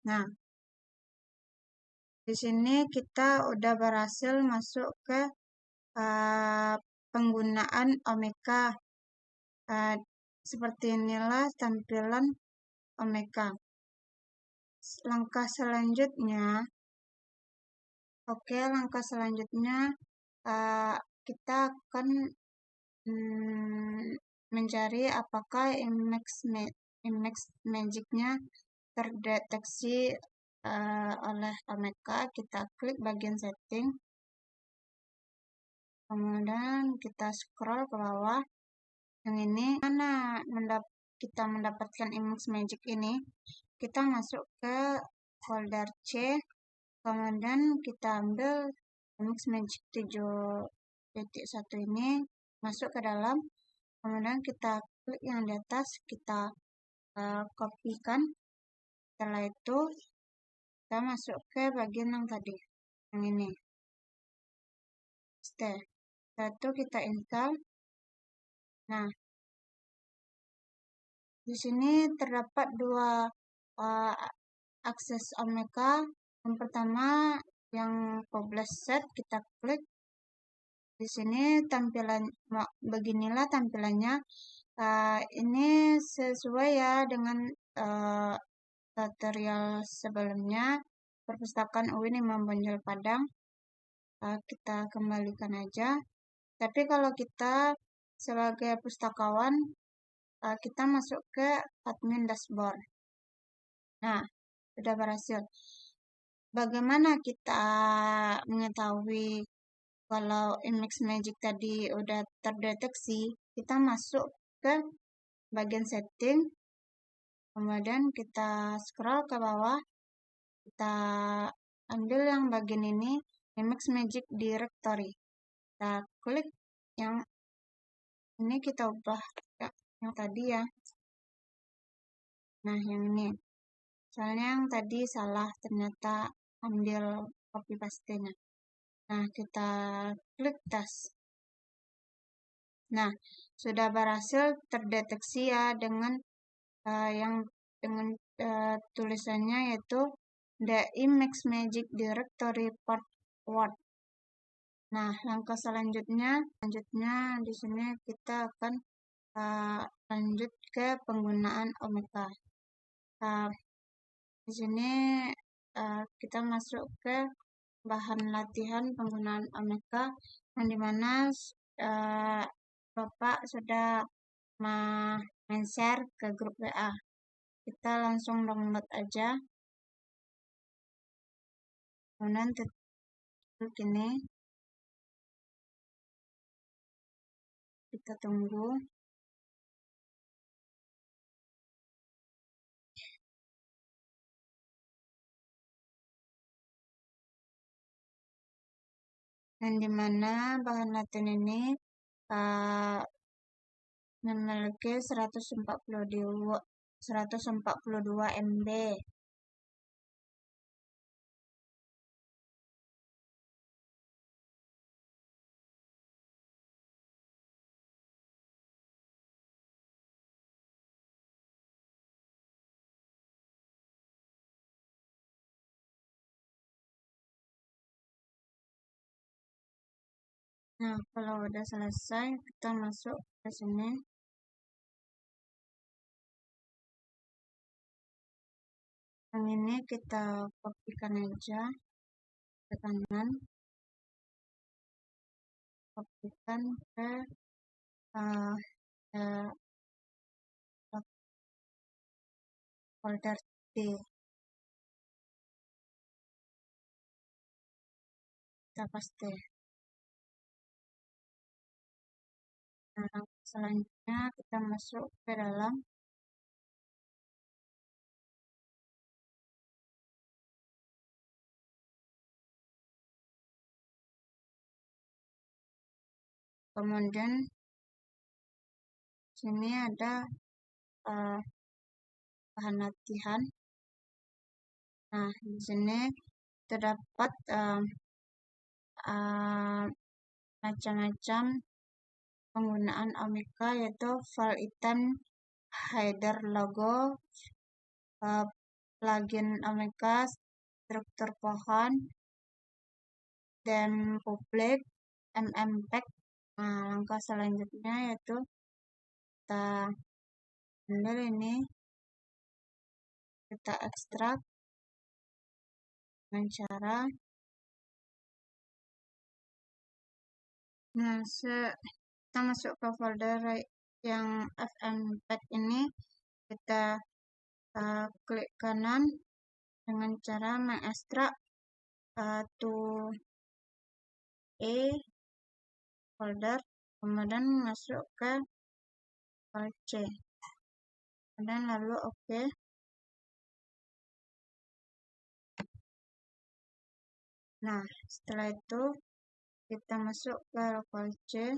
Nah, di sini kita udah berhasil masuk ke penggunaan Omeka. Seperti inilah tampilan Omeka. Langkah selanjutnya kita akan mencari apakah Imax Magic-nya terdeteksi oleh Omeka. Kita klik bagian setting, kemudian kita scroll ke bawah. Yang ini mana kita mendapatkan Imax Magic ini, kita masuk ke folder C, kemudian kita ambil Imax Magic 7.1 ini, masuk ke dalam, kemudian kita klik yang di atas, kita kopikan. Setelah itu kita masuk ke bagian yang tadi, yang ini. Setelah itu kita install. Nah, di sini terdapat dua akses Omeka. Yang pertama yang publish set, kita klik. Di sini beginilah tampilannya. Ini sesuai ya dengan tutorial sebelumnya, Perpustakaan UIN Imam Bonjol Padang. Kita kembalikan aja. Tapi kalau kita sebagai pustakawan, kita masuk ke admin dashboard. Nah, sudah berhasil. Bagaimana kita mengetahui kalau Imax Magic tadi udah terdeteksi? Kita masuk ke bagian setting, kemudian kita scroll ke bawah, kita ambil yang bagian ini, Imax Magic Directory. Kita klik yang ini, kita ubah yang tadi ya. Nah, yang ini. Soalnya yang tadi salah, ternyata ambil copy paste-nya. Nah, kita klik tas. Nah, sudah berhasil terdeteksi ya dengan tulisannya yaitu The Imax Magic Directory Part Word. Nah, langkah selanjutnya di sini kita akan lanjut ke penggunaan Omeka. Di sini kita masuk ke bahan latihan penggunaan Omeka, yang dimana Bapak sudah men-share ke grup WA. Kita langsung download aja. Kemudian klik ini. Kita tunggu. Dan dimana bahan latihan ini memiliki 142 MB. Nah, kalau udah selesai, kita masuk ke sini. Yang ini kita kopikan aja ke kanan, kopikan ke folder D. Kita paste. Nah, selanjutnya kita masuk ke dalam. Kemudian sini ada bahan latihan. Nah, di sini terdapat macam-macam penggunaan Omeka, yaitu file item, header logo, plugin Omeka, struktur pohon, dan publik, mmpack. Nah, langkah selanjutnya yaitu kita ambil ini, kita ekstrak dengan cara kita masuk ke folder yang fmpeg ini, kita klik kanan dengan cara mengekstrak to a folder, kemudian masuk ke file C, dan lalu OK. Nah, setelah itu kita masuk ke lokal C,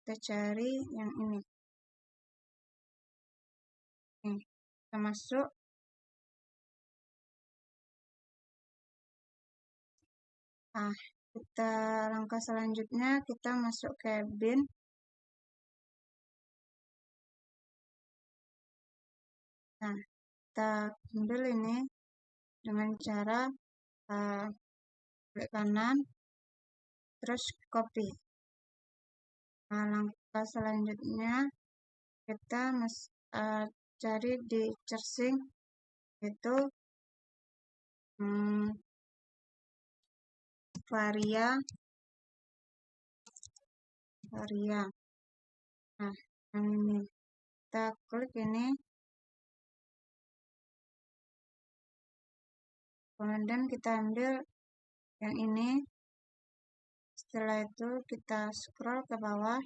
kita cari yang ini. Kita masuk. Nah, langkah selanjutnya kita masuk ke bin. Nah, kita ambil ini dengan cara klik kanan, terus copy. Nah, langkah selanjutnya kita cari di cersing, itu varia. Nah, yang ini kita klik ini, kemudian kita ambil yang ini. Setelah itu kita scroll ke bawah,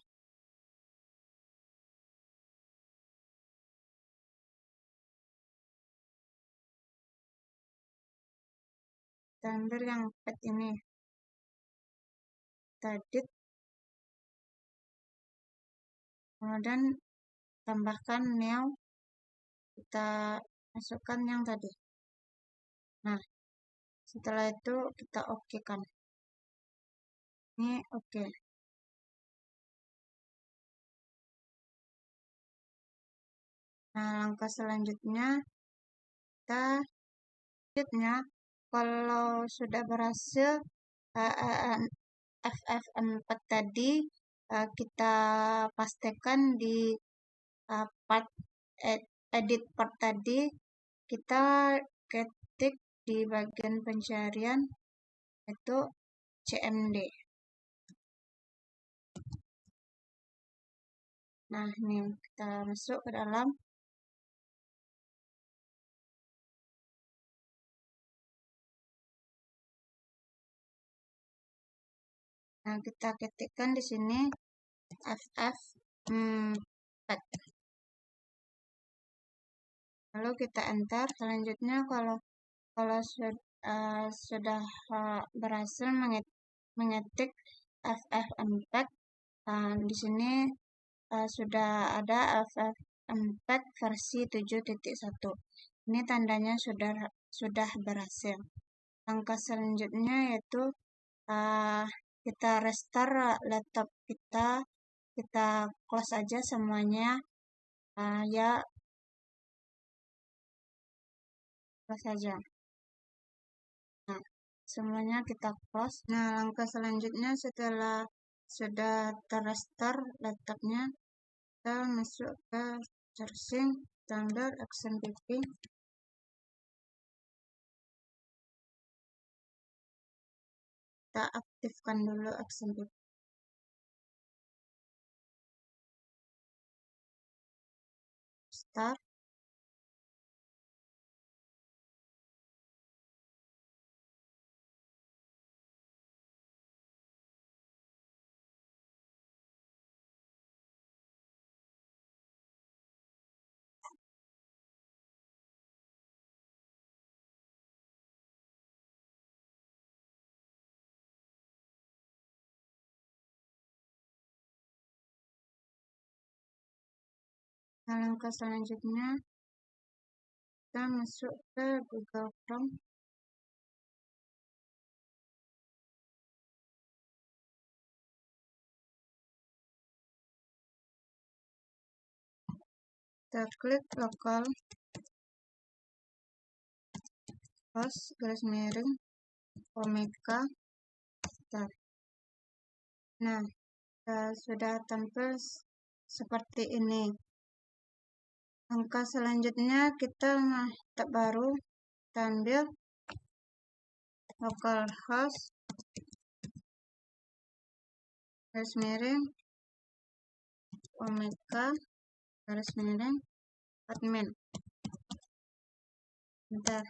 kita ambil yang pet ini, kita edit, kemudian tambahkan new, kita masukkan yang tadi. Nah, setelah itu kita OK kan. Ini OK. Nah, langkah selanjutnya kalau sudah berhasil FF4 tadi, kita pastikan di part edit part tadi, kita ketik di bagian pencarian itu CMD. Nah, ini kita masuk ke dalam. Nah, kita ketikkan di sini FF4. Lalu kita enter. Selanjutnya kalau sudah berhasil mengetik FF4, di sini sudah ada FF4 versi 7.1. Ini tandanya sudah berhasil. Langkah selanjutnya yaitu kita restart laptop kita close aja semuanya, ya close aja. Nah, semuanya kita close. Nah, langkah selanjutnya setelah sudah terrestart laptopnya, kita masuk ke cersing, download XMPP. Kita aktifkan dulu XMPP. Start. Nah, langkah selanjutnya kita masuk ke Google Chrome. Kita klik lokal. host garis miring omega start. Nah, sudah tampil seperti ini. Langkah selanjutnya kita tab baru, kita ambil localhost garis miring omega garis miring admin. Bentar.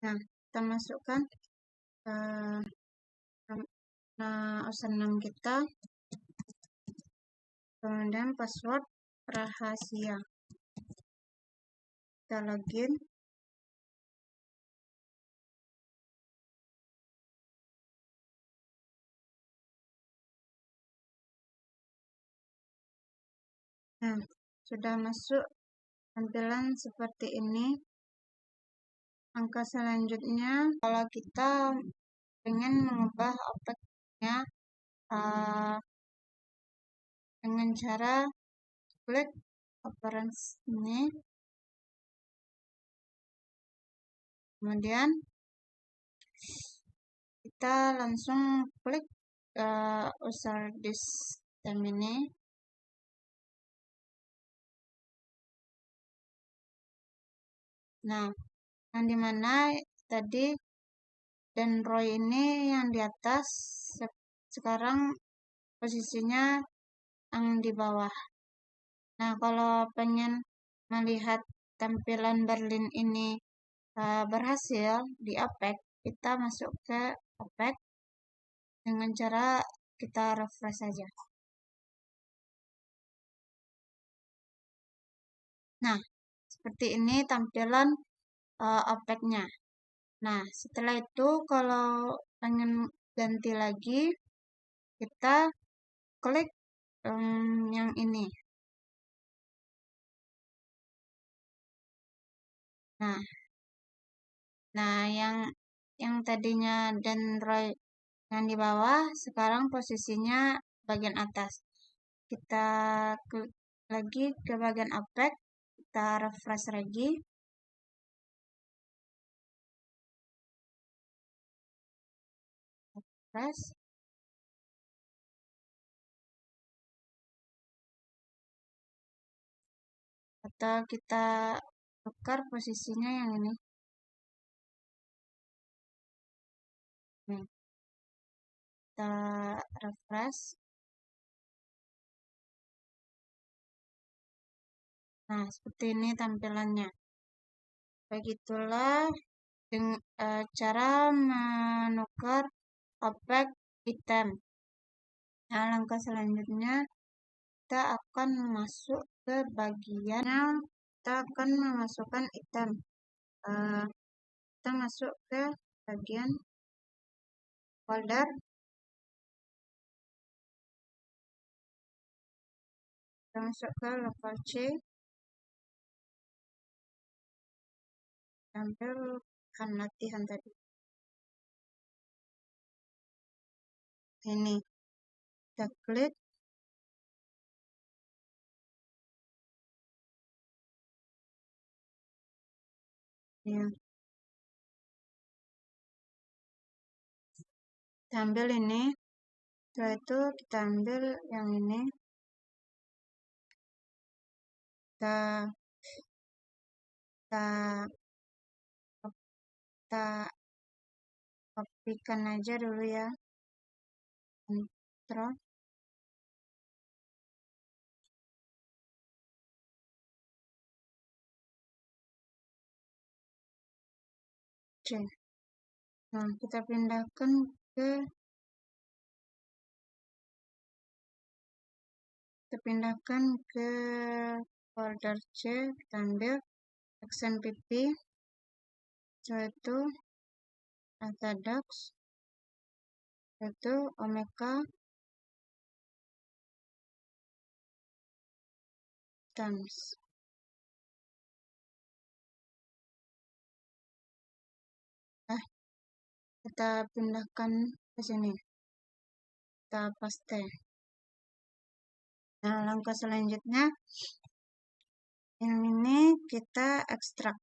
Nah, kita masukkan username kita, kemudian password rahasia. Kita login. Nah, sudah masuk tampilan seperti ini. Langkah selanjutnya, kalau kita ingin mengubah objeknya dengan cara klik appearance ini, kemudian kita langsung klik user this time ini. Nah, yang dimana tadi dan Roy ini yang di atas, sekarang posisinya yang di bawah. Nah, kalau pengen melihat tampilan Berlin ini berhasil di Apex, kita masuk ke Apex dengan cara kita refresh saja. Nah, seperti ini tampilan Apex-nya. Nah, setelah itu kalau pengen ganti lagi, kita klik yang ini. Nah, yang tadinya Dendroid yang di bawah, sekarang posisinya bagian atas. Kita klik lagi ke bagian Apex, kita refresh lagi. Refresh. Atau kita tukar posisinya yang ini. Nih. Kita refresh. Nah, seperti ini tampilannya. Begitulah cara menukar Apex item. Nah, langkah selanjutnya kita akan masuk ke bagian kita akan memasukkan item. Kita masuk ke bagian folder. Kita masuk ke local C. Tampilkan latihan tadi. Ini kita klik. Ya. Kita ambil ini. Setelah itu kita ambil yang ini. Kita kopikan aja dulu ya. Ctrl. C. Nah, kita pindahkan ke folder C. Kita ambil XMPP. Setelah itu Metadax. Setelah itu Omega Times. kita pindahkan ke sini, kita paste. Nah, langkah selanjutnya yang ini kita ekstrak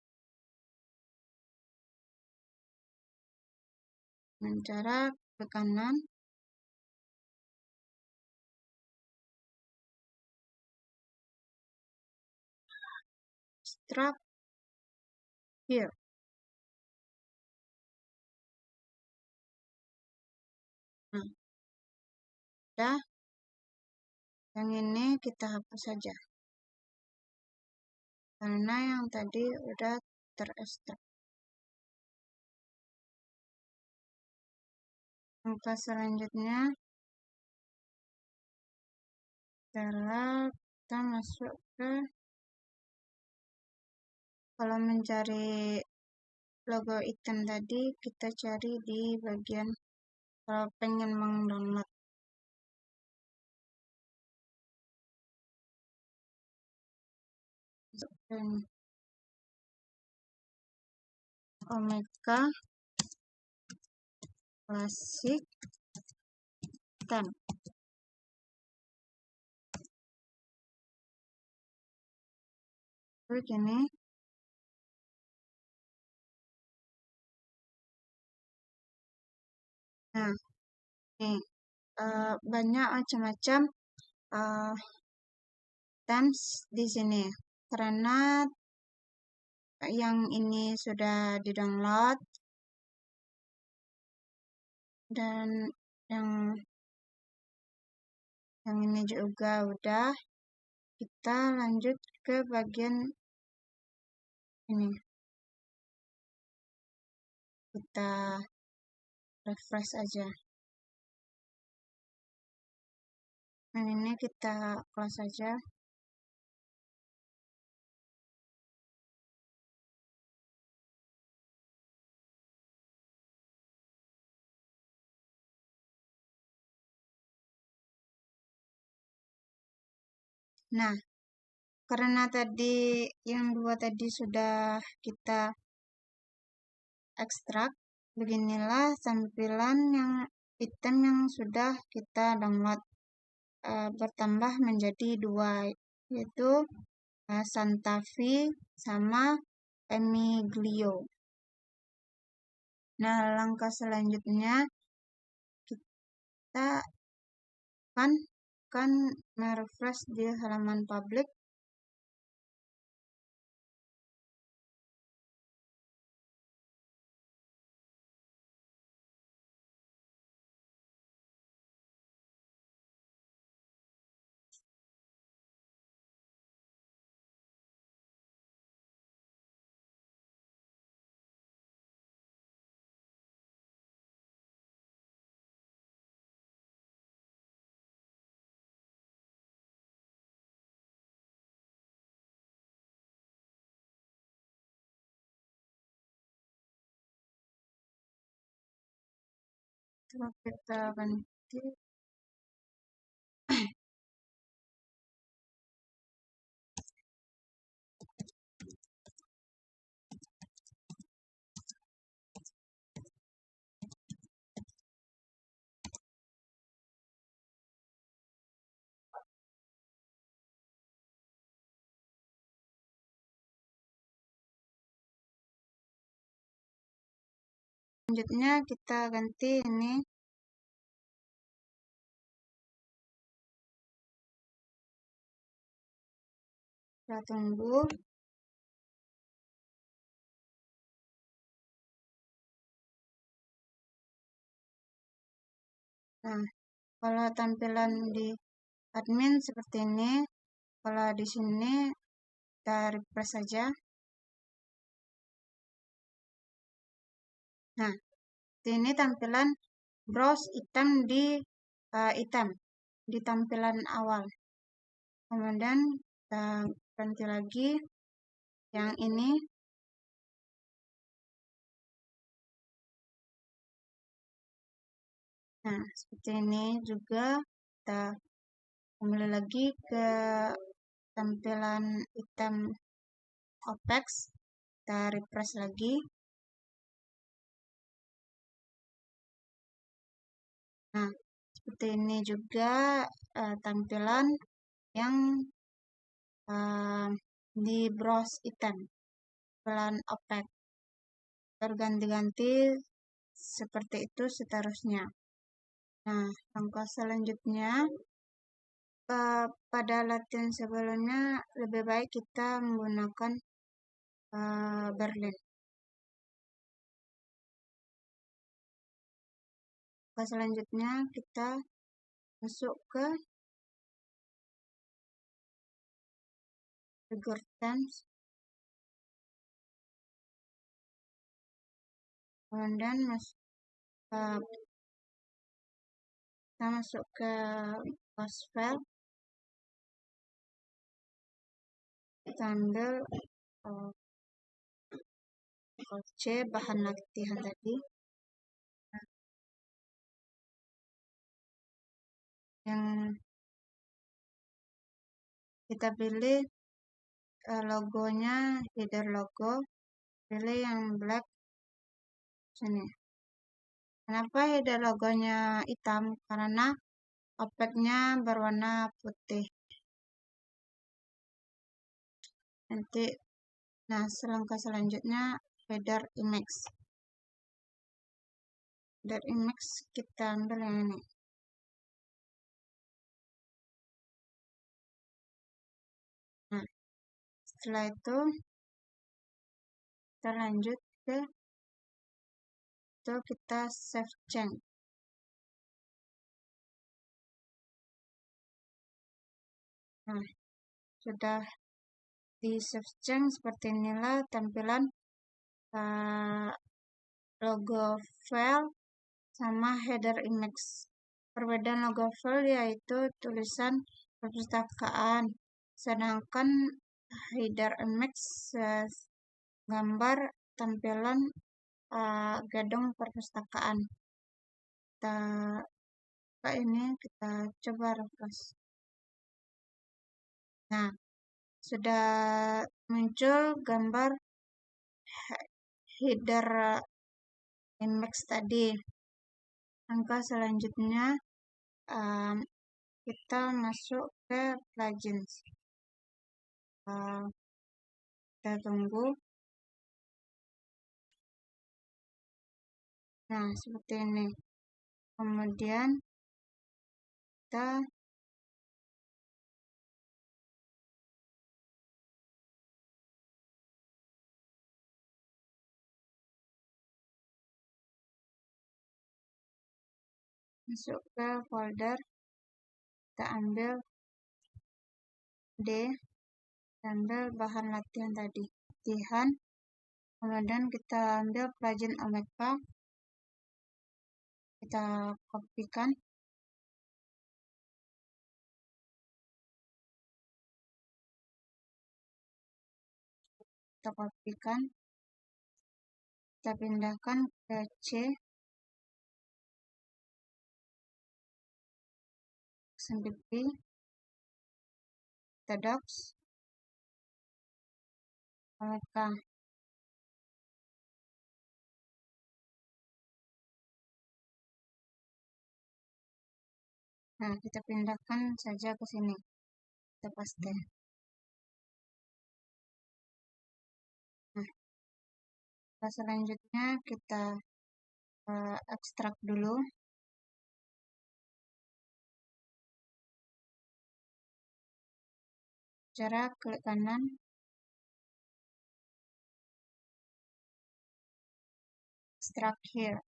dengan cara ke kanan, extract here. Nah, udah. Yang ini kita hapus saja karena yang tadi udah terekstrak. Langkah selanjutnya adalah kita masuk ke, kalau mencari logo item tadi, kita cari di bagian kalau pengen mendownload. Omega Classic 10. Begini. Nah, nih banyak macam-macam items di sini karena yang ini sudah di-download dan yang ini juga udah. Kita lanjut ke bagian ini, kita refresh aja. Yang ini kita close aja. Nah, karena tadi yang dua tadi sudah kita ekstrak, beginilah tampilan yang item yang sudah kita download, bertambah menjadi dua, yaitu Santa Fe sama Emiglio. Nah, langkah selanjutnya kita akan merefresh di halaman publik. Coba kita ganti. Selanjutnya kita ganti ini. Kita tunggu. Nah, kalau tampilan di admin seperti ini, kalau di sini kita refresh saja. Nah, ini tampilan browse item di item di tampilan awal. Kemudian kita ganti lagi yang ini. Nah, seperti ini juga. Kita kembali lagi ke tampilan item OPEX. Kita refresh lagi. Nah, seperti ini juga tampilan yang di browse item, tampilan opaque. Berganti-ganti seperti itu seterusnya. Nah, langkah selanjutnya, pada latihan sebelumnya lebih baik kita menggunakan Berlin. Langkah selanjutnya kita masuk ke figure terms, kemudian kita masuk ke post file, kita ambil C bahan latihan tadi, yang kita pilih logonya, header logo, pilih yang black sini. Kenapa header logonya hitam? Karena opaque-nya berwarna putih. Nanti, nah selangkah selanjutnya header image. Header image kita ambil yang ini. Nah, setelah itu kita lanjut ke kita save change. Nah, sudah di save change seperti inilah tampilan logo file sama header image. Perbedaan logo file yaitu tulisan perpustakaan, sedangkan header image gambar tampilan gedung perpustakaan. Kita coba refresh. Nah, sudah muncul gambar header image tadi. Langkah selanjutnya kita masuk ke plugins. Kita tunggu. Nah, seperti ini. Kemudian kita masuk ke folder, kita ambil D, ambil bahan latihan tadi, latihan, kemudian kita ambil plugin Omeka, kita kopikan, kita pindahkan ke C, XMPP, kita docs, Omeka. Nah, kita pindahkan saja ke sini, kita paste. Nah, selanjutnya kita ekstrak dulu. Cara klik kanan, extract here.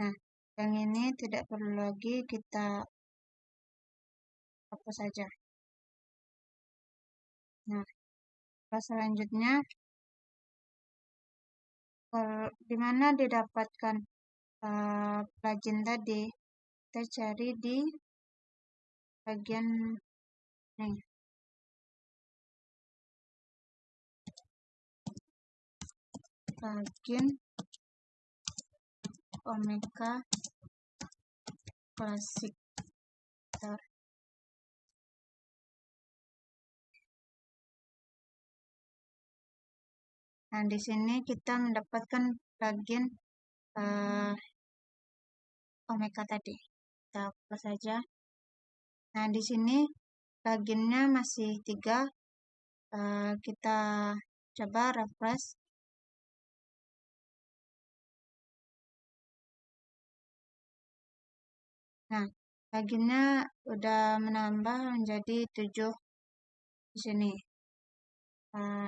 Nah, yang ini tidak perlu lagi, kita hapus saja. Nah, selanjutnya di mana didapatkan plugin tadi, kita cari di bagian ini. Plugin Omeka Classic. Nah, di sini kita mendapatkan plugin Omeka tadi. Kita close saja. Nah, di sini pluginnya masih 3. Kita coba refresh. Nah, pluginnya udah menambah menjadi 7 di sini.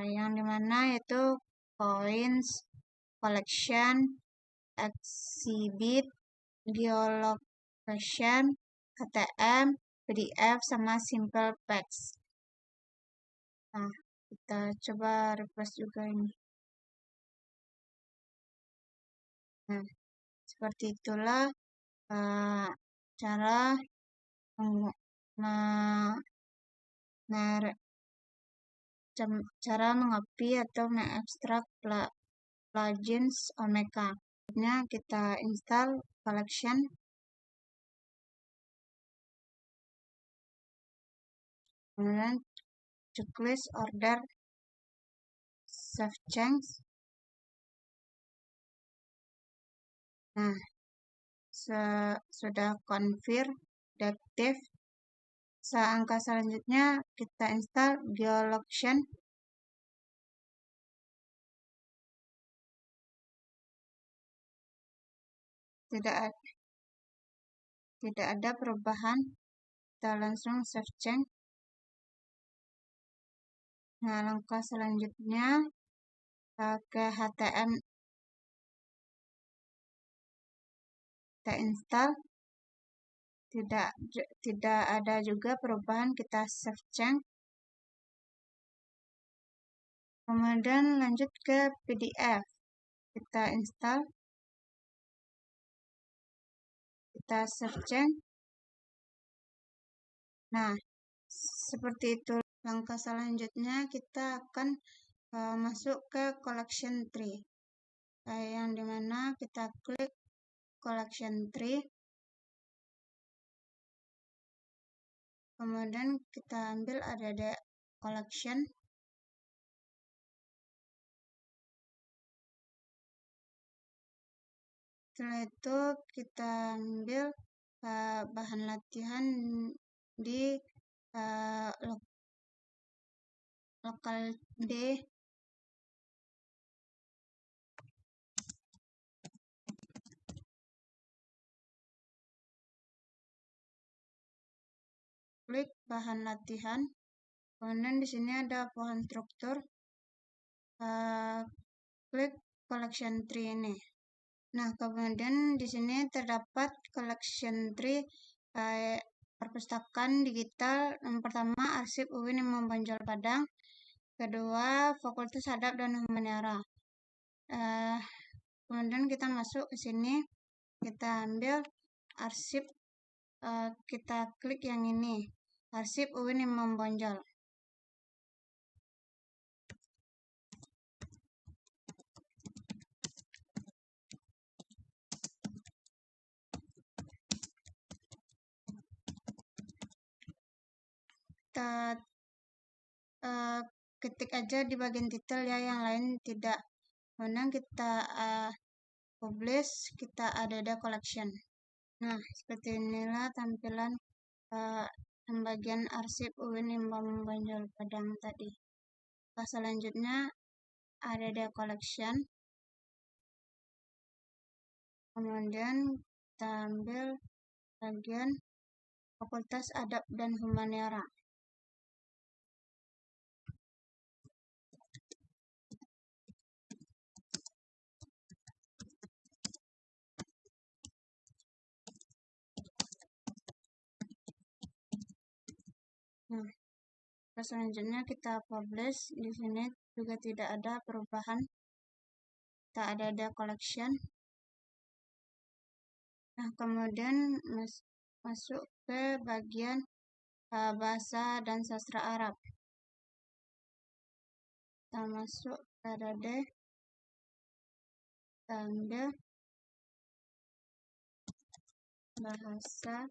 Yang dimana yaitu coins, collection, exhibit, geolocation, KTM, PDF, sama simple text. Nah, kita coba refresh juga ini. Nah, seperti itulah cara mengcopy atau mengekstrak plugins Omeka. Selanjutnya kita install collection. Kemudian checklist order save change. Nah, sudah confirm active. Angka selanjutnya kita install geolocation. Tidak ada perubahan. Kita langsung save change. Nah, langkah selanjutnya ke HTM kita install. Tidak ada juga perubahan, kita save change. Kemudian lanjut ke PDF. Kita install. Kita save change. Nah, seperti itu. Langkah selanjutnya kita akan masuk ke collection tree. Yang dimana kita klik collection tree. Kemudian kita ambil ada collection. Setelah itu kita ambil bahan latihan di lokal D. Klik bahan latihan. Kemudian di sini ada pohon struktur. Klik collection tree ini. Nah, kemudian di sini terdapat collection tree perpustakaan digital. Yang pertama, arsip UIN Imam Bonjol Padang. Kedua, Fakultas Adab dan Humaniora. Kemudian kita masuk ke sini, kita ambil arsip, kita klik yang ini, arsip UIN Imam Bonjol. Kita ketik aja di bagian titel ya, yang lain tidak. Kemudian kita publish, kita ada collection. Nah, seperti inilah tampilan pembagian arsip UIN Imam Bonjol Padang tadi. Selanjutnya ada collection. Kemudian kita ambil bagian Fakultas Adab dan Humaniora. Nah, selanjutnya kita publish. Di sini juga tidak ada perubahan. Kita ada collection. Nah, kemudian masuk ke bagian bahasa dan sastra Arab. Kita masuk ke ada kita ambil bahasa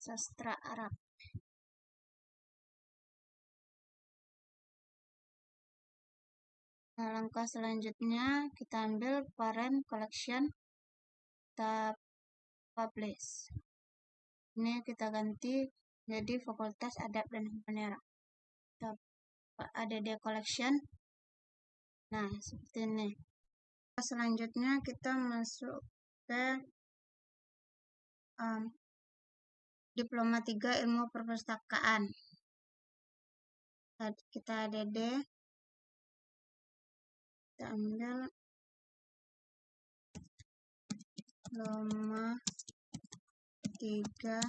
sastra Arab. Nah, langkah selanjutnya kita ambil parent collection, kita publish. Ini kita ganti jadi Fakultas Adab dan Humanera. Kita add collection. Nah, seperti ini. Selanjutnya kita masuk ke Diploma 3 Ilmu Perpustakaan. Kita add, kita ambil Diploma 3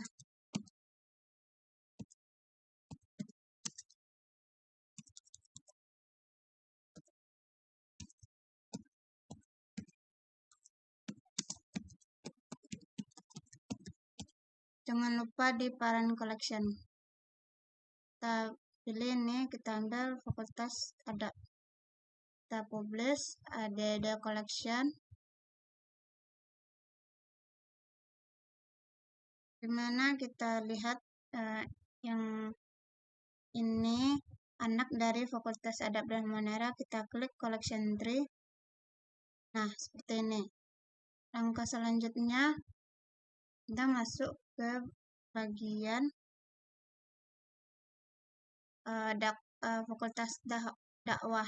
jangan lupa di parent collection kita pilih ini, kita ambil Fakultas Adab, kita publish, add collection, dimana kita lihat yang ini anak dari Fakultas Adab dan Humanera. Kita klik collection tree. Nah, seperti ini. Langkah selanjutnya kita masuk ke bagian Fakultas Dakwah.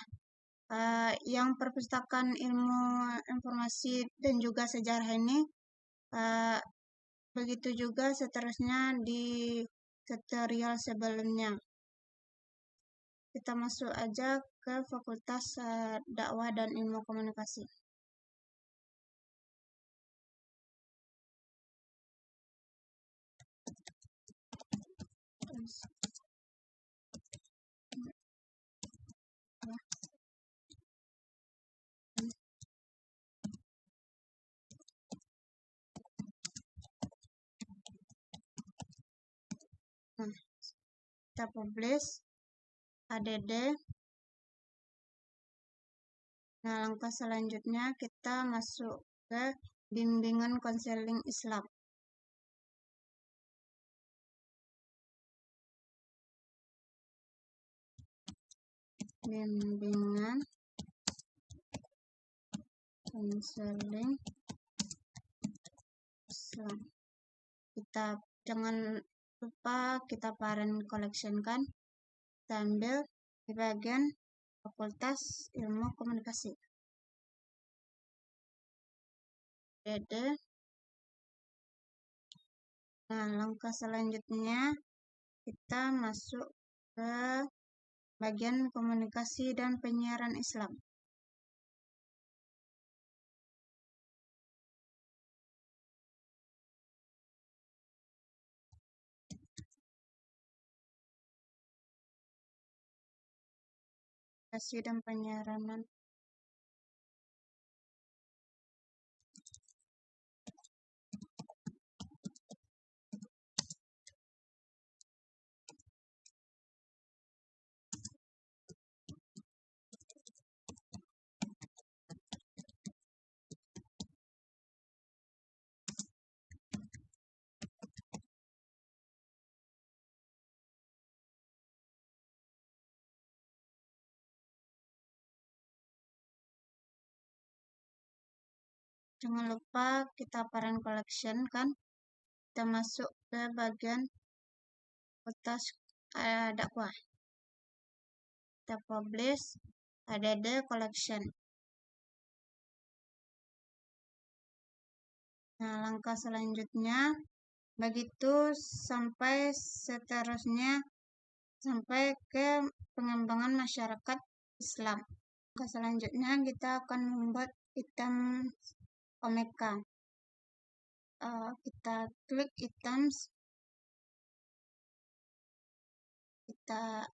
Yang Perpustakaan Ilmu Informasi dan juga Sejarah ini begitu juga seterusnya di tutorial sebelumnya. Kita masuk aja ke Fakultas Dakwah dan Ilmu Komunikasi. Nah, kita publish, add. Nah, langkah selanjutnya kita masuk ke bimbingan konseling Islam. Bimbingan konseling Islam. Kita jangan lupa kita parent collection kan. Kita ambil di bagian Fakultas Ilmu Komunikasi. Add. Nah, langkah selanjutnya kita masuk ke bagian komunikasi dan penyiaran Islam. Komunikasi dan penyiaran. Jangan lupa kita parent collection kan. Kita masuk ke bagian Fakultas Dakwah. Kita publish, add collection. Nah, langkah selanjutnya begitu sampai seterusnya sampai ke pengembangan masyarakat Islam. Langkah selanjutnya kita akan membuat item Omeka. Kita klik items, kita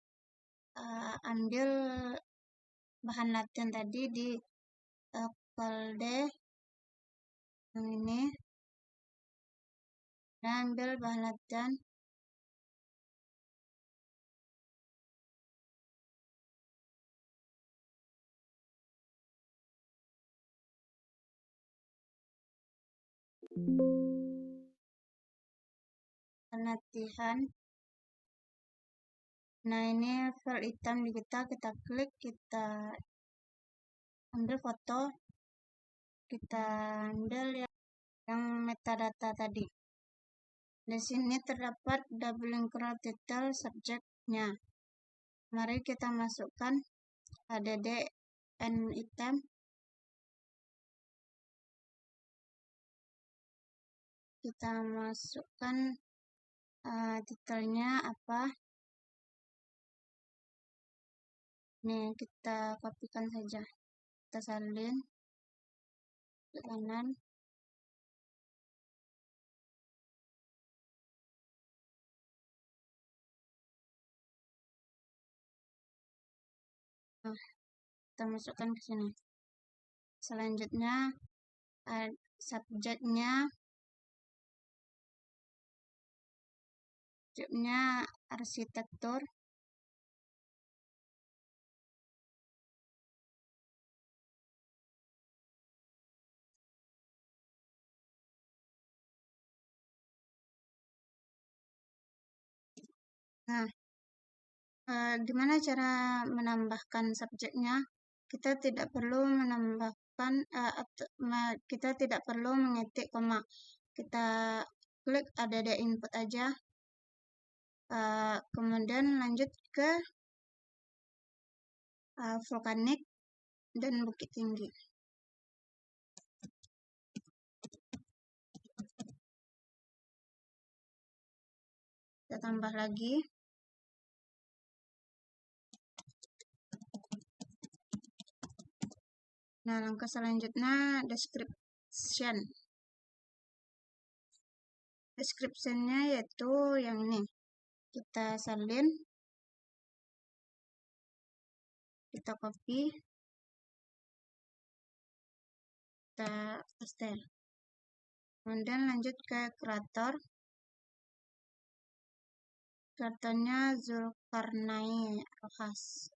ambil bahan latihan tadi di folder yang ini, dan ambil bahan latihan latihan. Nah, ini file hitam di kita klik, kita ambil foto, kita ambil yang metadata tadi. Di sini terdapat double link title subjeknya. Mari kita masukkan add n item. Kita masukkan titelnya apa. Nih, kita kopikan saja. Kita salin ke kanan. Nah, kita masukkan ke sini. Selanjutnya subjeknya arsitektur. Nah, gimana cara menambahkan subjeknya? Kita tidak perlu menambahkan kita tidak perlu mengetik koma. Kita klik add input aja. Kemudian lanjut ke vulkanik dan bukit tinggi. Kita tambah lagi. Nah, langkah selanjutnya description. Description-nya yaitu yang ini. Kita salin, kita copy, kita paste. Kemudian lanjut ke kreator. Kreatornya Zulkarnain Rohas.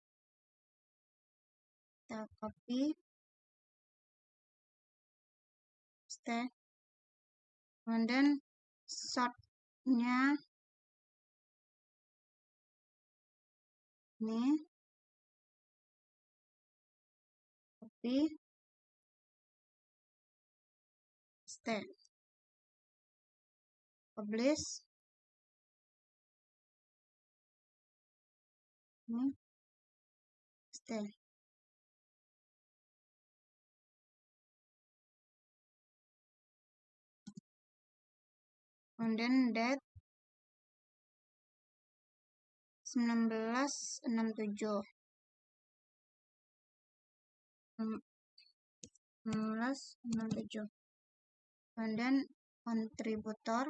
Kita copy, paste. Kemudian sort-nya ini, copy, paste. Publish. Ini, paste. Kemudian date 1967. 1967. Kemudian kontributor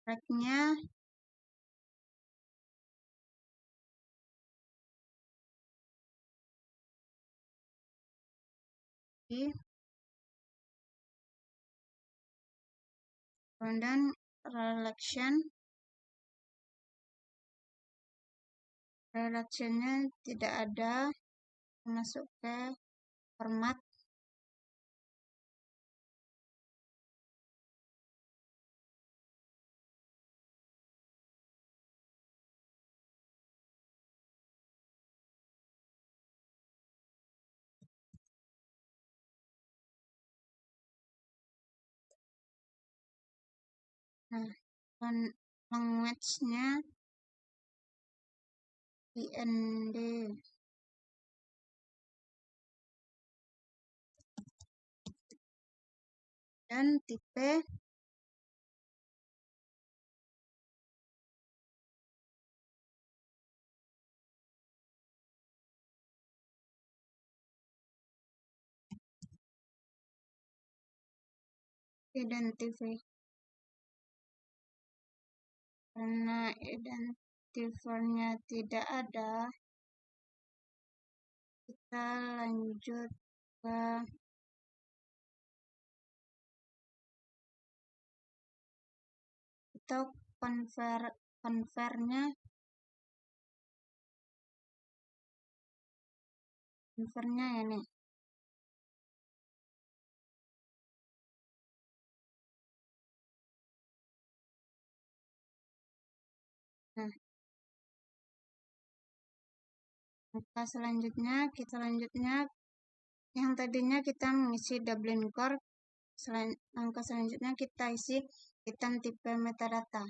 tracknya di, kemudian relationnya tidak ada, masuk ke format. Nah, language-nya PNG. Dan tipe identify. Karena identifiernya tidak ada, kita lanjut ke convertnya Invernya ya nih. Nah, langkah selanjutnya yang tadinya kita mengisi Dublin Core, langkah selanjutnya kita isi item tipe metadata.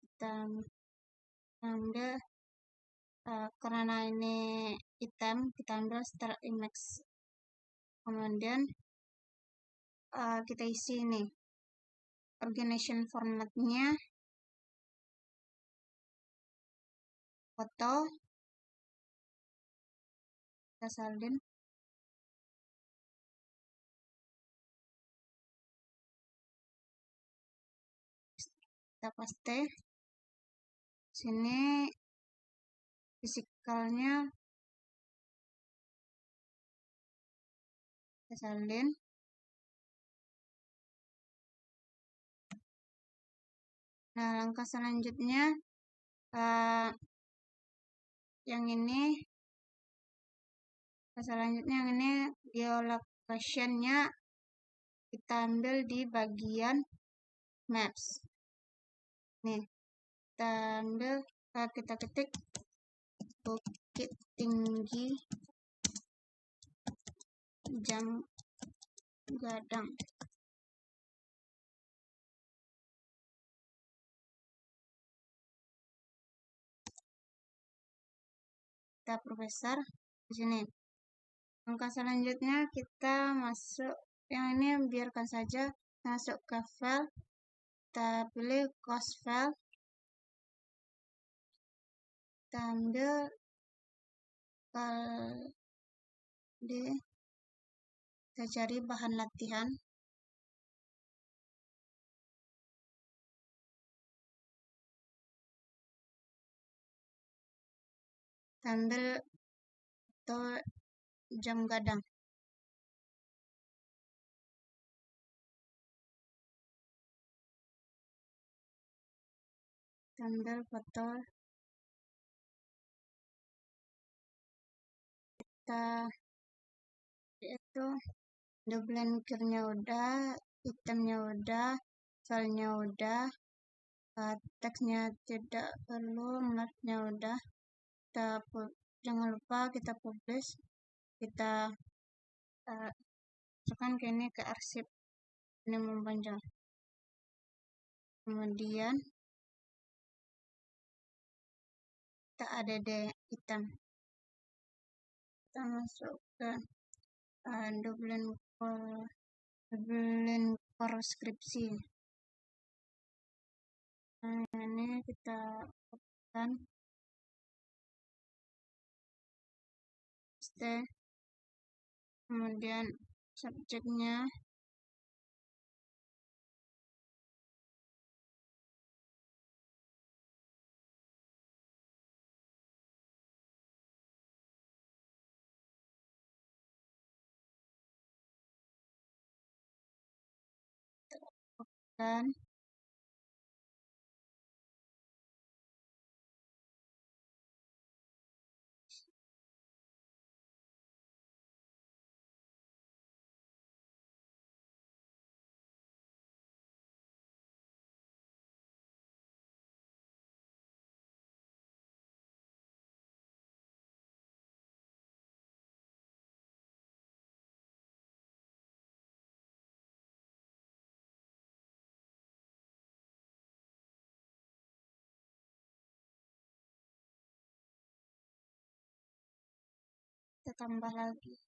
Kita ambil karena ini item, kita ambil start image, kemudian kita isi ini organization formatnya, foto, kita salin, kita paste, sini fisikalnya kita salin. Nah, langkah selanjutnya yang ini geolocation-nya kita ambil di bagian maps. Nih, kita ambil, kita ketik Bukit Tinggi Janggadang. Kita perbesar di sini. Langkah selanjutnya kita masuk, yang ini biarkan saja, masuk ke file, kita pilih cost file, kita ambil file kita cari bahan latihan, kita ambil atau jam gadang, kita ambil foto, kita itu Dublin Core-nya udah, itemnya udah, filenya udah, teksnya tidak perlu, mapnya udah. Jangan lupa kita publish, kita masukkan ke ini, ke arsip, ini mempanjang. Kemudian kita add item, kita masuk ke Dublin Core skripsi. Nah, ini kita tekan paste, kemudian subjeknya dan kita tambah lagi.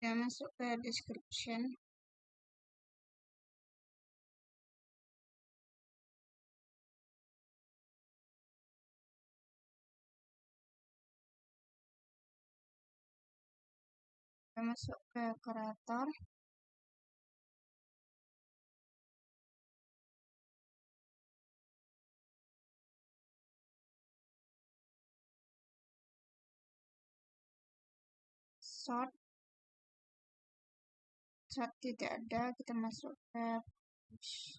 Kita masuk ke description, kita masuk ke kreator, sort tidak ada, kita masuk ke push.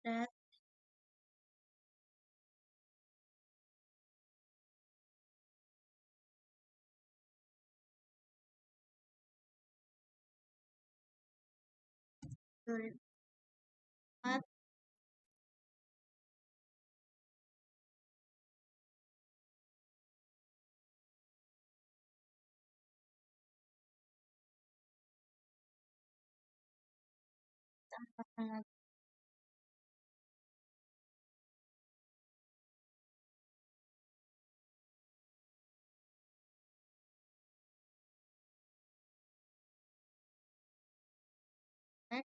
That tambahkan lagi back.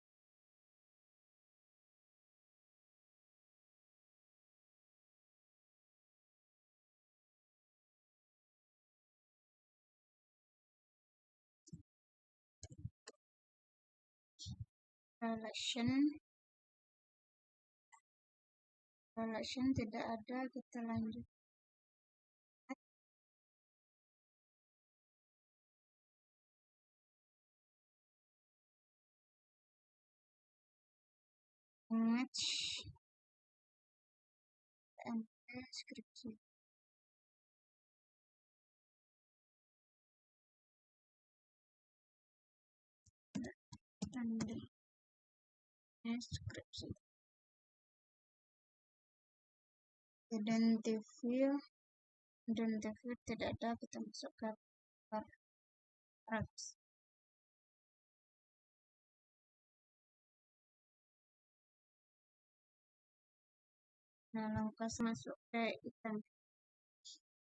Relation tidak ada, kita lanjut. Image and description. And description. Identifier tidak ada, kita masuk ke paragraph. Nah, langkah masuk ke item.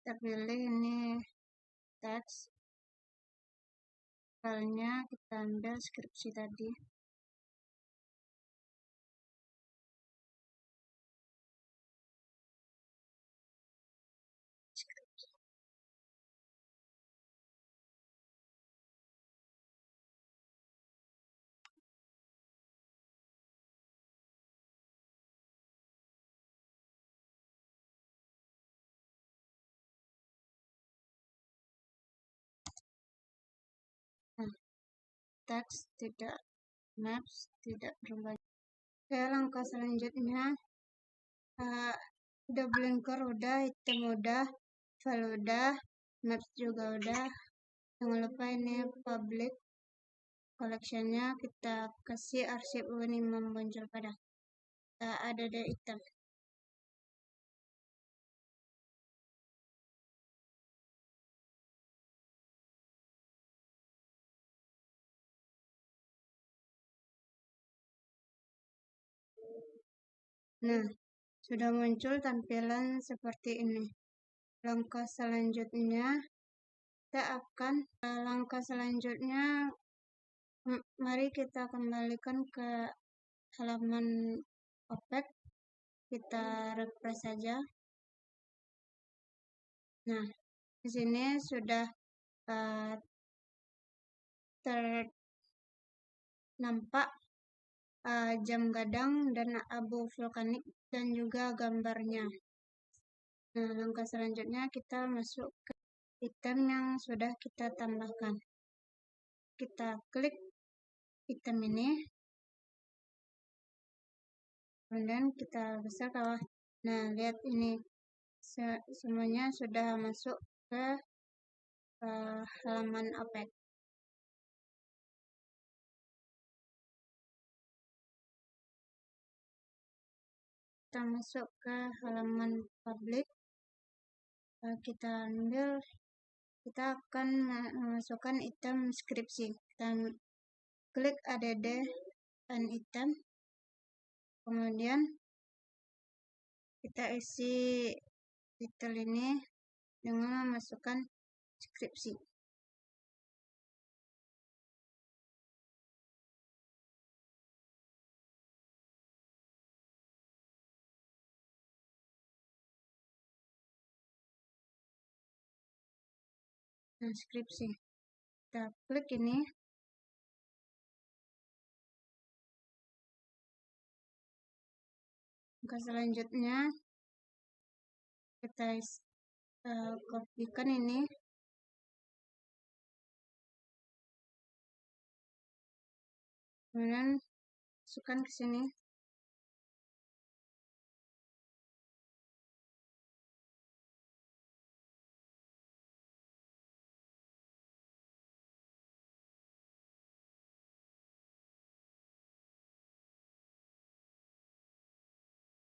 Kita pilih ini teks. Filenya kita ambil deskripsi tadi. Nah, teks tidak, maps tidak berubah. Oke, langkah selanjutnya udah blinker udah, item udah, file udah, maps juga udah. Jangan lupa ini public collectionnya kita kasih arsip ini muncul pada ada di item. Nah, sudah muncul tampilan seperti ini. Langkah selanjutnya mari kita kembalikan ke halaman OPEC. Kita refresh saja. Nah, di sini sudah ternampak jam gadang dan abu vulkanik dan juga gambarnya. Nah, langkah selanjutnya kita masuk ke item yang sudah kita tambahkan. Kita klik item ini, kemudian kita besar bawah. Nah, lihat ini semuanya sudah masuk ke halaman OPEC. Kita masuk ke halaman public. Kita akan memasukkan item deskripsi. Kita klik add an item, kemudian kita isi title ini dengan memasukkan deskripsi. Deskripsi. Kita klik ini, Langkah selanjutnya kita kopikan ini, kemudian masukkan ke sini.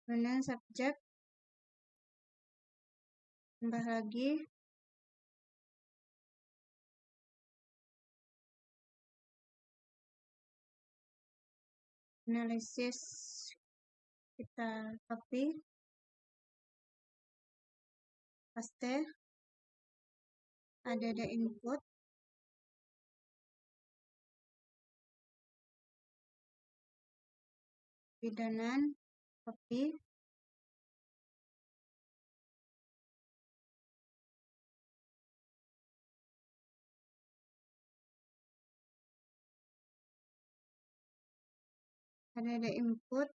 Kemudian subjek, tambah lagi analisis, kita copy, paste, ada input, bidanan, copy, ada input,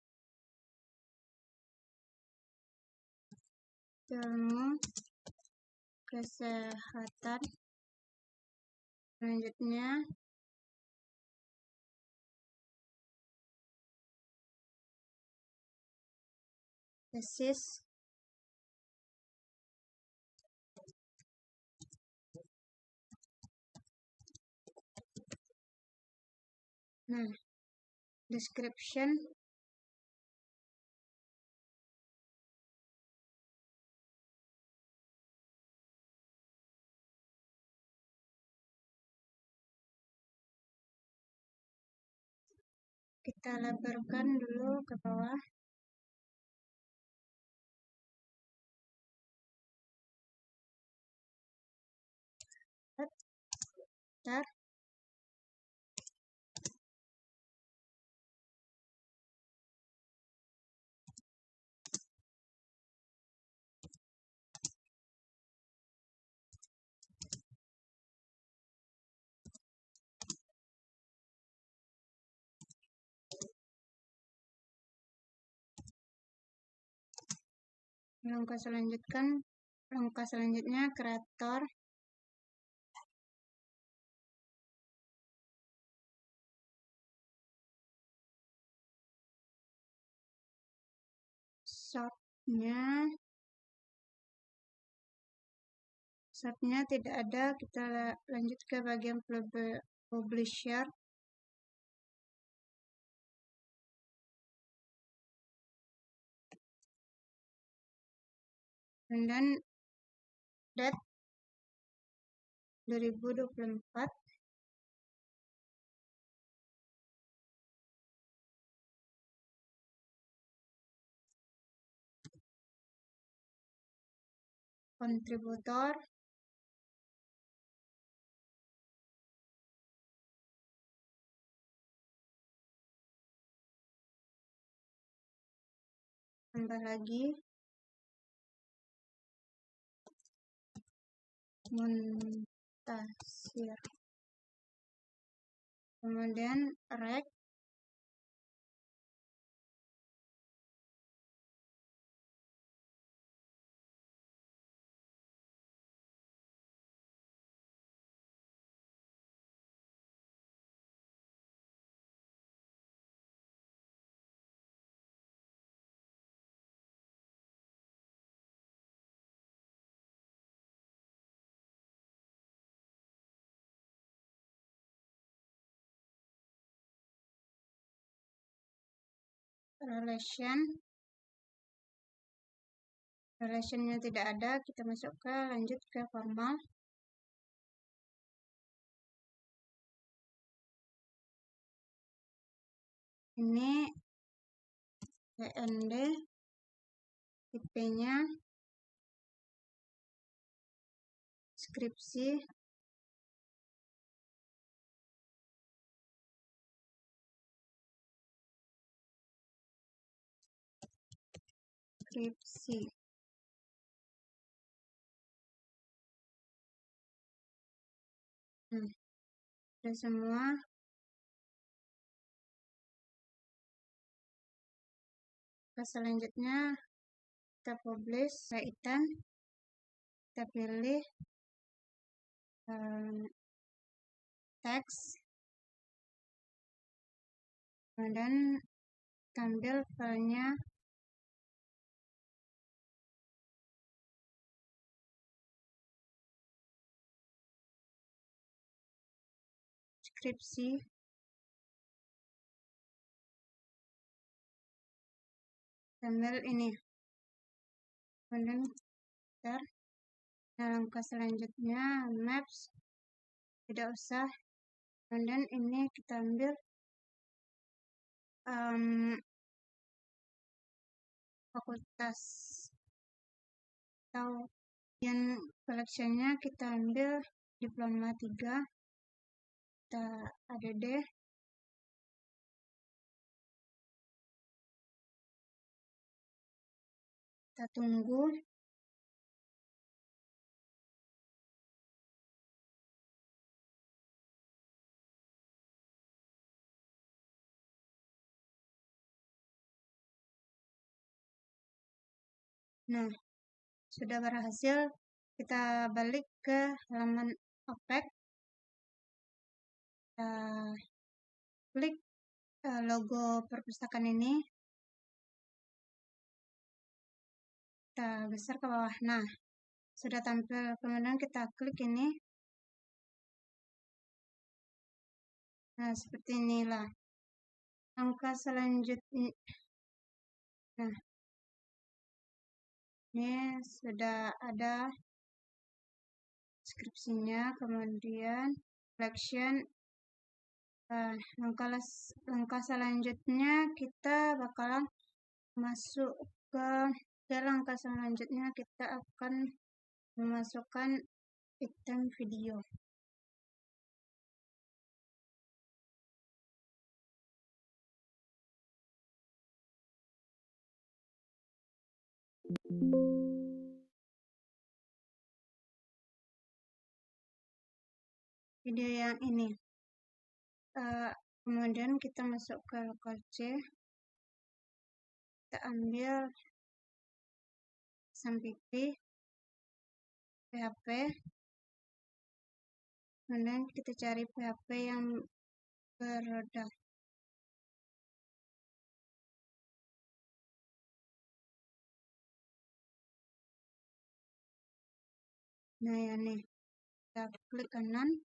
ilmu kesehatan, selanjutnya tesis, nah description, kita lebarkan dulu ke bawah. Bentar. Langkah selanjutnya kreator, shopnya tidak ada, kita lanjut ke bagian publisher, dan date 2024, kontributor, tambah lagi muntasir, kemudian rek, relationnya tidak ada, kita masuk ke lanjut ke formal. Ini PND, IP-nya, skripsi, sudah semua. Selanjutnya kita publish item, kita pilih teks, kemudian kita ambil filenya, deskripsi, ambil ini, kemudian enter. Nah, langkah selanjutnya maps, tidak usah. Kemudian ini kita ambil fakultas atau yang collectionnya kita ambil diploma 3, kita add, kita tunggu. Nah, sudah berhasil. Kita balik ke halaman OPEC, kita klik logo perpustakaan ini, kita geser ke bawah. Nah, sudah tampil. Kemudian kita klik ini. Nah, seperti inilah. Langkah selanjutnya. Nah, ini sudah ada deskripsinya, kemudian collection. Langkah selanjutnya kita bakalan masuk ke langkah selanjutnya, kita akan memasukkan item video. Video yang ini. Kemudian kita masuk ke lokal C, kita ambil SAMPP, PHP, kemudian kita cari PHP yang beroda. Nah, ya nih, kita klik kanan.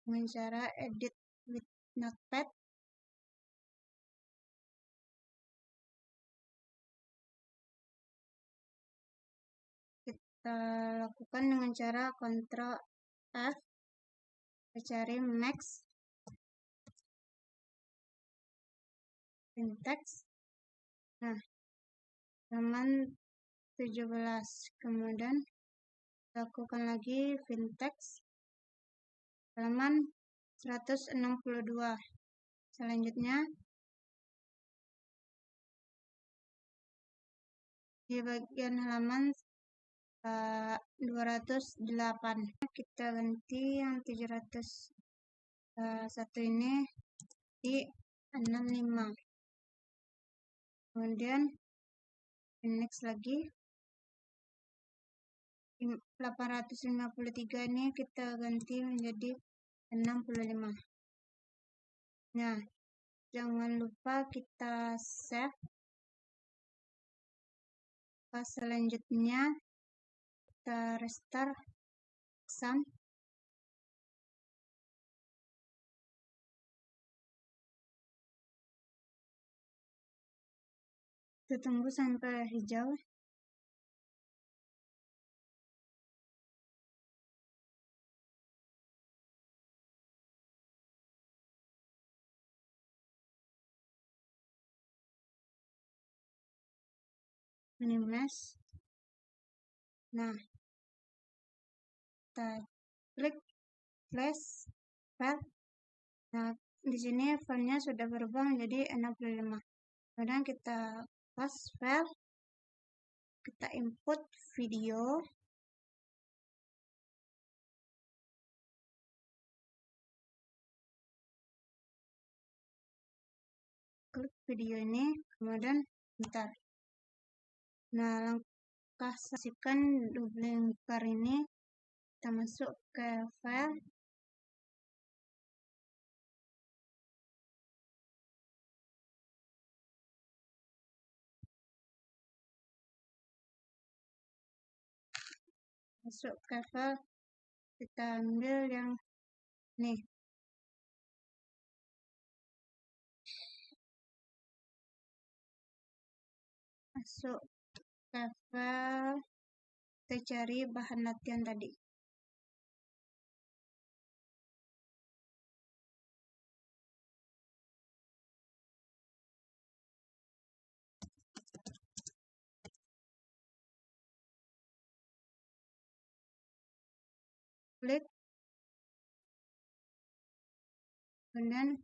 Dengan cara edit with Notepad. Kita lakukan dengan cara Ctrl F, kita cari Max, Vintex. Nah, halaman 17, kemudian lakukan lagi Vintex, halaman 162. Selanjutnya di bagian halaman 208 kita ganti yang 701 ini di 65. Kemudian next lagi 853 ini kita ganti menjadi 65. Nah, jangan lupa kita save. Selanjutnya kita restart exam. Kita tunggu sampai hijau. Minimize. Nah, kita klik flash file. Nah, di sini filenya sudah berubah menjadi 65. Kemudian kita Paste file, kita input video, klik video ini, kemudian bentar. Nah, langkah saksikan duplinger ini, kita masuk ke file, masuk ke file, kita ambil yang nih, masuk ke file, kita cari bahan latihan tadi. Klik, kemudian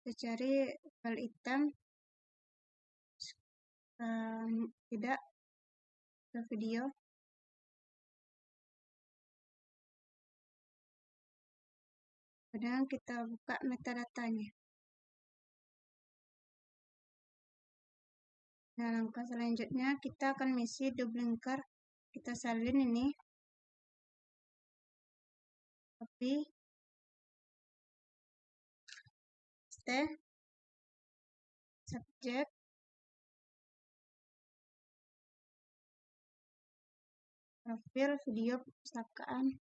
kita cari file item, tidak ke video, kemudian kita buka metadatanya. Nah, langkah selanjutnya kita akan mengisi duplinger, kita salin ini, copy, paste, subject, profil video perpustakaan,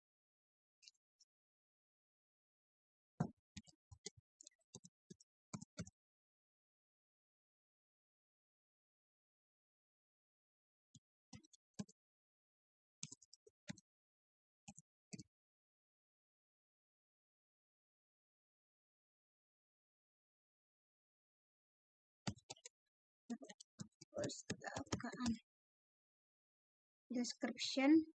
perpustakaan, description,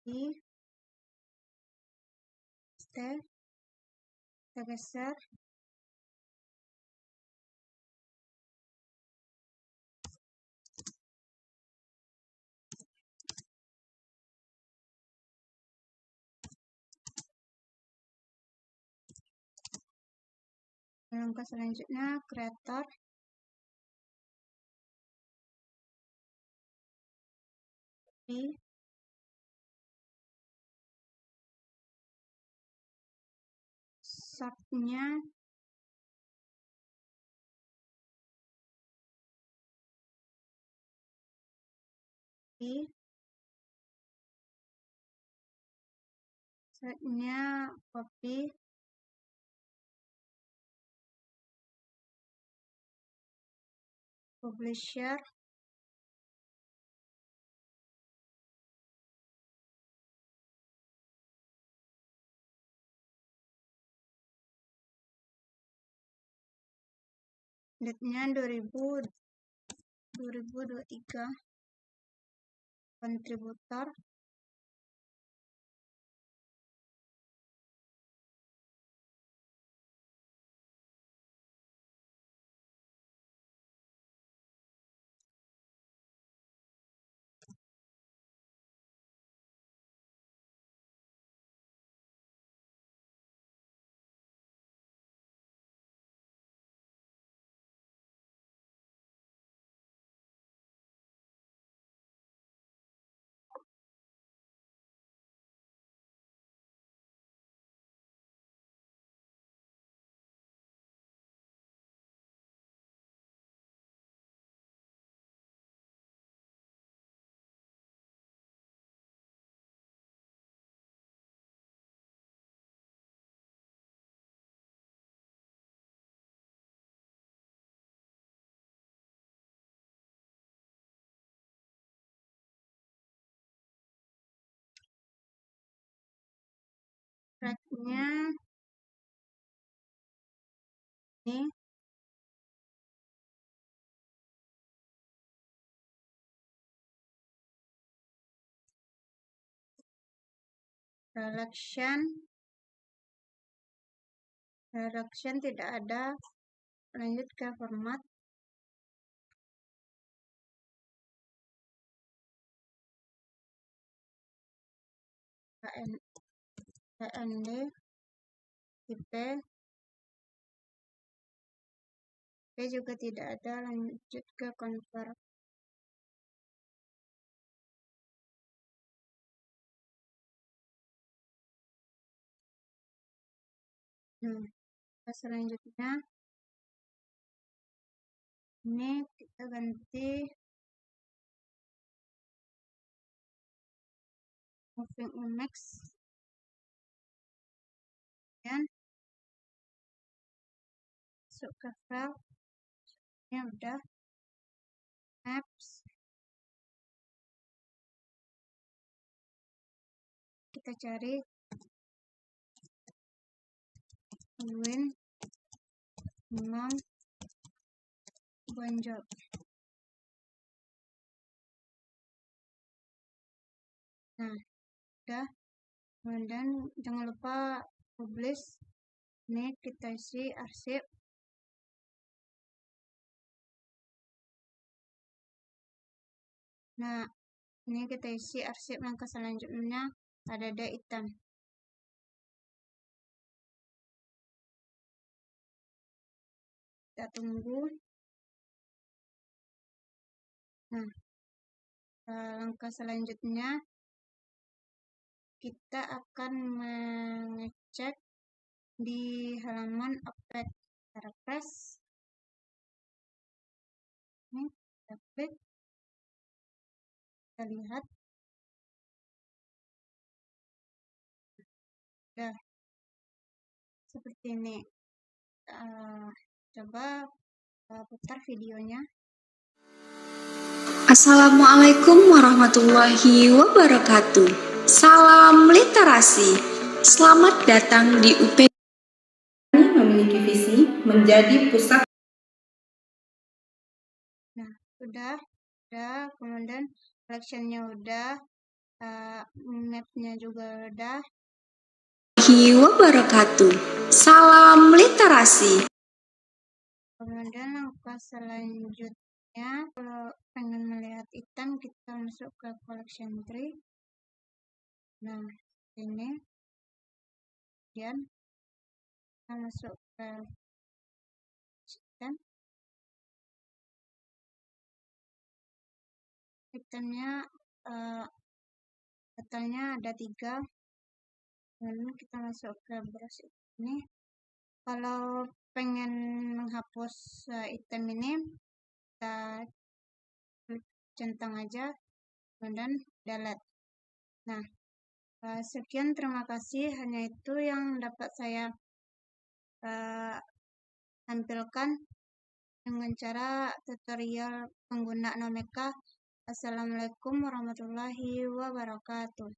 di paste, kita geser, langkah selanjutnya creator, di subnya di setnya copy, publisher, date-nya 2023, kontributor, track-nya ini, selection, redaction tidak ada. Lanjut ke format. PNG, IP, IP juga tidak ada. Lanjut ke convert. Selanjutnya ini kita ganti moving image, dan masuk ke file. Ini udah apps, kita cari Win Imam Bonjol. Nah, udah. Kemudian jangan lupa publish. Ini kita isi arsip. Nah, ini kita isi arsip. Langkah selanjutnya ada item. Kita tunggu. Nah, langkah selanjutnya kita akan mengecek di halaman Update. Kita refresh. Ini kita klik. Kita lihat. Udah seperti ini. Coba putar videonya. Assalamualaikum warahmatullahi wabarakatuh. Salam literasi. Selamat datang di UP. Kami memiliki visi menjadi pusat. Nah, udah. Kemudian collection-nya udah, map-nya juga udah. Wabarakatuh. Salam literasi. Kemudian langkah selanjutnya, kalau pengen melihat item, kita masuk ke collection tree. Nah, ini. Kemudian kita masuk ke item. Itemnya totalnya ada 3. Kemudian kita masuk ke browse ini. Kalau pengen menghapus item ini, kita centang aja, kemudian delete. Nah, sekian, terima kasih. Hanya itu yang dapat saya tampilkan dengan cara tutorial pengguna Nomeka. Assalamualaikum warahmatullahi wabarakatuh.